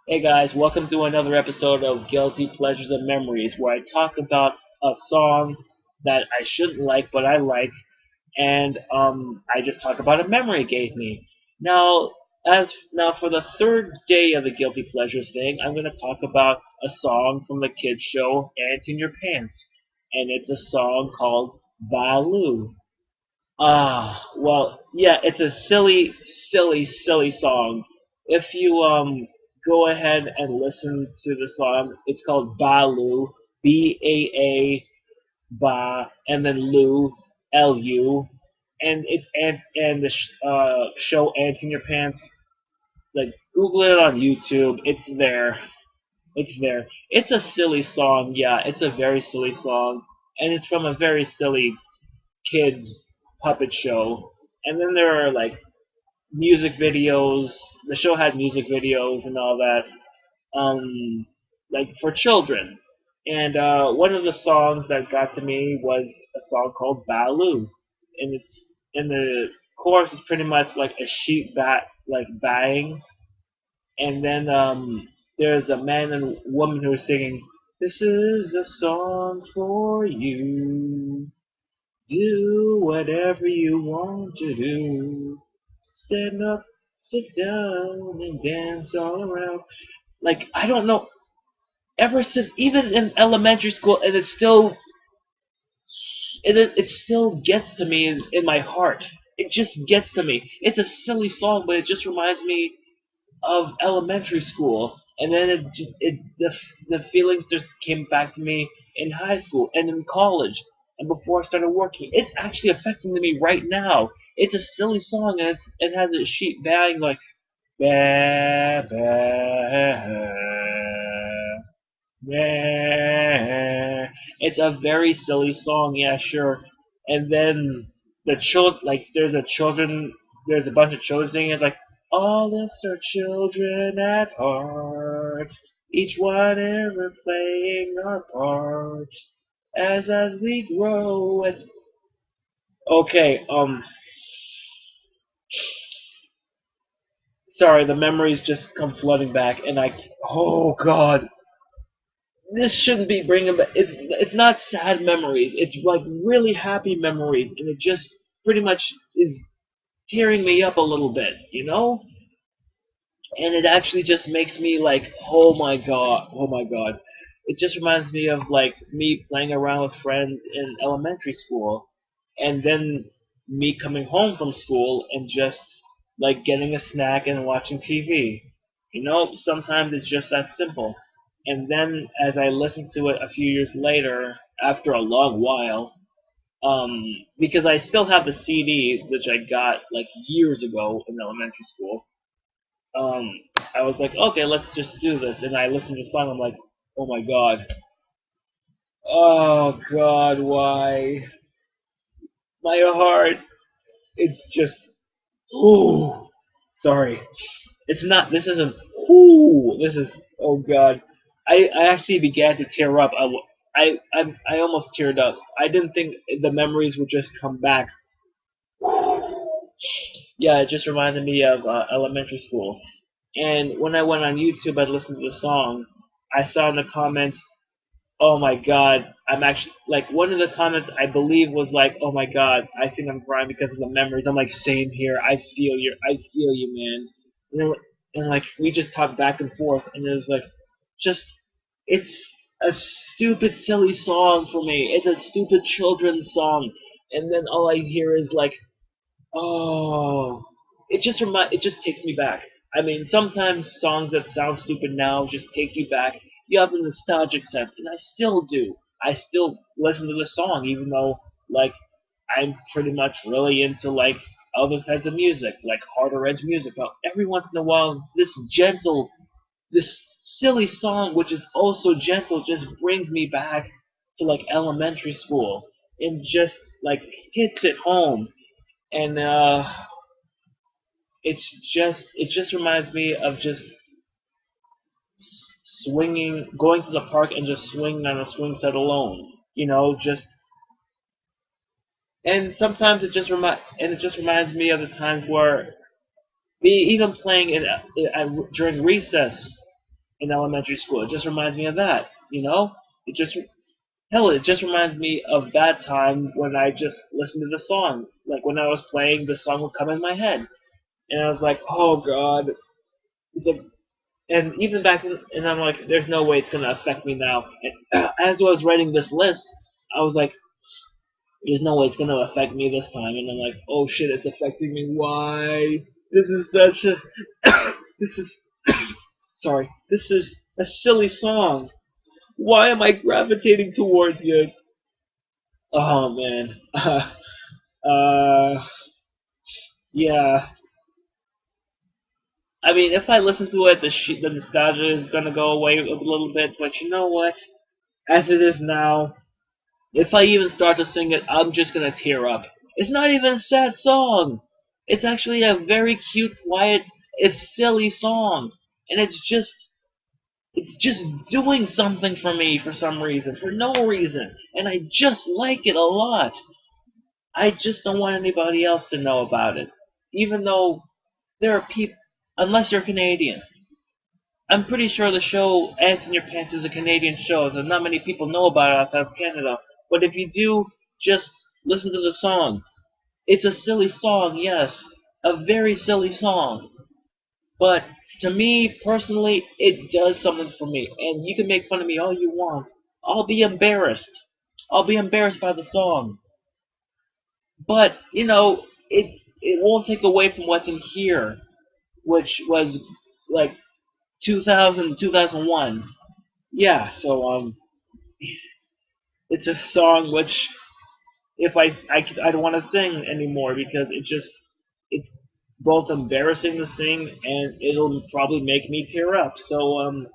Hey guys, welcome to another episode of Guilty Pleasures and Memories, where I talk about a song that I shouldn't like but I like, and I just talk about a memory it gave me. Now for the third day of the Guilty Pleasures thing, I'm gonna talk about a song from the kids show Ants in Your Pants, and it's a song called Baloo. Well, yeah, it's a silly, silly, silly song. If you go ahead and listen to the song, it's called Baloo, Baa Ba, and then Lu, Lu, and and the show Ants in Your Pants. Like Google it on YouTube. It's there. It's there. It's a silly song. Yeah, it's a very silly song, and it's from a very silly kids puppet show. And then there are like music videos. The show had music videos and all that, like for children. And one of the songs that got to me was a song called Baloo, and the chorus is pretty much like a sheep like baying, and then there's a man and woman who are singing. This is a song for you. Do whatever you want to do. Stand up, sit down, and dance all around. Like, I don't know. Ever since, even in elementary school, and it still gets to me in my heart. It just gets to me. It's a silly song, but it just reminds me of elementary school, and then the feelings just came back to me in high school and in college and before I started working. It's actually affecting me right now. It's a silly song, and it has a sheep baying like ba ba ba. It's a very silly song, yeah, sure. And then there's a bunch of children singing. It's like all us are children at heart, each one ever playing our part as we grow. And okay, sorry, the memories just come flooding back, and oh god, this shouldn't be bringing back. It's not sad memories. It's like really happy memories, and it just pretty much is tearing me up a little bit, you know. And it actually just makes me like, oh my god, oh my god. It just reminds me of like me playing around with friends in elementary school, and then me coming home from school and just like getting a snack and watching TV. You know, sometimes it's just that simple. And then as I listened to it a few years later, after a long while, because I still have the CD which I got like years ago in elementary school, um, I was like, okay, let's just do this. And I listened to the song. I'm like, oh god, why? My heart. It's just, ooh. Sorry, it's not. This isn't. Ooh, this is. Oh god, I actually began to tear up. I almost teared up. I didn't think the memories would just come back. Yeah, it just reminded me of elementary school. And when I went on YouTube, I listened to the song. I saw in the comments, "Oh my God, I'm actually like." One of the comments I believe was like, "Oh my God, I think I'm crying because of the memories." I'm like, "Same here. I feel you, man." And like we just talked back and forth, and it was like, just it's a stupid, silly song for me. It's a stupid children's song, and then all I hear is like, oh, it just takes me back. I mean, sometimes songs that sound stupid now just take you back. You have a nostalgic sense, and I still do. I still listen to the song, even though like I'm pretty much really into like other types of music, like harder edge music. But every once in a while, this silly song, which is also gentle, just brings me back to like elementary school and just like hits it home. And it just reminds me of just swinging, going to the park and just swinging on a swing set alone. You know, just and sometimes it just reminds me of the times where me even playing during recess. in elementary school. It just reminds me of that, you know? It just hell, it just reminds me of that time when I just listened to the song. Like when I was playing, the song would come in my head, and I was like, oh god. It's like, and even back then, and I'm like, there's no way it's gonna affect me now. And as I was writing this list, I was like, there's no way it's gonna affect me this time. And I'm like, oh shit, it's affecting me. Why? This is such a, this is, sorry, this is a silly song. Why am I gravitating towards it? Oh man. Yeah. I mean, if I listen to it, the nostalgia is gonna go away a little bit. But you know what? As it is now, if I even start to sing it, I'm just gonna tear up. It's not even a sad song. It's actually a very cute, quiet, if silly song, and it's just doing something for me for some reason, for no reason, and I just like it a lot. I just don't want anybody else to know about it, even though there are people, unless you're Canadian. I'm pretty sure the show Ants in Your Pants is a Canadian show, so not many people know about it outside of Canada. But if you do, just listen to the song. It's a silly song, yes. A very silly song. But to me, personally, it does something for me. And you can make fun of me all you want. I'll be embarrassed. I'll be embarrassed by the song. But, it won't take away from what's in here, which was like 2000, 2001. Yeah, so it's a song which if I don't want to sing anymore because it's both embarrassing to sing and it'll probably make me tear up. So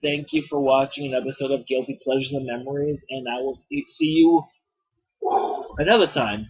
thank you for watching an episode of Guilty Pleasures and Memories, and I will see you another time.